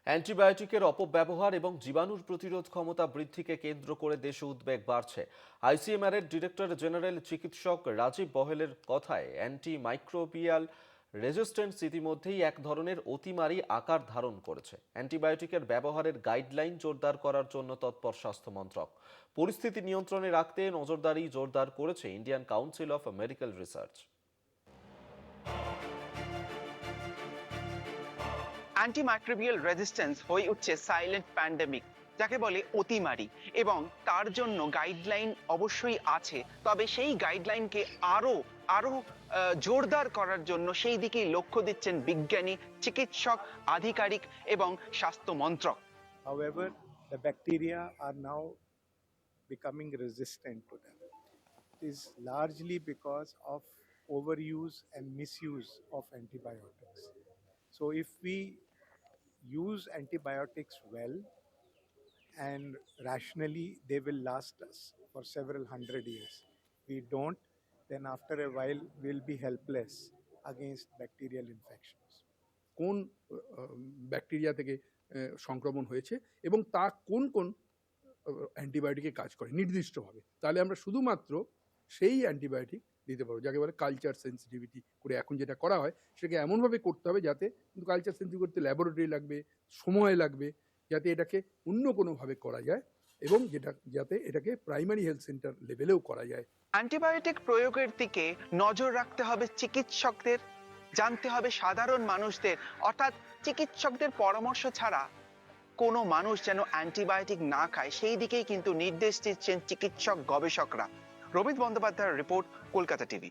অ্যান্টিবায়োটিকের অপব্যবহার এবং জীবাণুর প্রতিরোধ ক্ষমতা বৃদ্ধিকে কেন্দ্র করে দেশে উদ্বেগ বাড়ছে। আইসিএমআর এর ডিরেক্টর জেনারেল চিকিৎসক রাজীব বহেলের কথায় অ্যান্টিমাইক্রোবিয়াল রেজিস্ট্যান্স ইতিমধ্যেই এক ধরনের অতিমারী আকার ধারণ করেছে। অ্যান্টিবায়োটিকের ব্যবহারের গাইডলাইন জোরদার করার জন্য তৎপর স্বাস্থ্য মন্ত্রক। পরিস্থিতি নিয়ন্ত্রণে রাখতে নজরদারি জোরদার করেছে Indian council of medical research. Antimicrobial resistance হয়ে উঠছে সাইলেন্ট প্যান্ডেমিক, যাকে বলে অতিমারি, এবং তার জন্য গাইডলাইন অবশ্যই আছে। তবে সেই গাইডলাইনকে আরো আরো জোরদার করার জন্য সেই দিকেই লক্ষ্য দিচ্ছেন বিজ্ঞানী, চিকিৎসক, আধিকারিক এবং স্বাস্থ্য মন্ত্রক। However, the bacteria are now becoming resistant to them. It is largely because of overuse and misuse of antibiotics. So if we use antibiotics well and rationally, they will last us for several hundred years. We don't, then after a while we'll be helpless against bacterial infections. কোন bacteria থেকে সংক্রমণ হয়েছে এবং তা কোন কোন অ্যান্টিবায়োটিকে কাজ করে নির্দিষ্টভাবে, তাহলে আমরা শুধুমাত্র সেই অ্যান্টিবায়োটিক দিতে পারবো, যাকে বলে কালচার সেন্সিটিভিটি করে। এখন যেটা করা হয় সেটাকে এমনভাবে করতে হবে যাতে, কিন্তু কালচার সেন্সিটিভ করতে ল্যাবরেটরি লাগবে, সময় লাগবে, যাতে এটাকে অন্য কোনোভাবে করা যায় এবং যাতে এটাকে প্রাইমারি হেলথ সেন্টার লেভেলেও করা যায়। অ্যান্টিবায়োটিক প্রয়োগের দিকে নজর রাখতে হবে চিকিৎসকদের, জানতে হবে সাধারণ মানুষদের, অর্থাৎ চিকিৎসকদের পরামর্শ ছাড়া কোনো মানুষ যেন অ্যান্টিবায়োটিক না খায়, সেই দিকেই কিন্তু নির্দেশ দিচ্ছেন চিকিৎসক গবেষকরা। রবিত বন্দ্যোপাধ্যায়ের রিপোর্ট, কলকাতা টিভি।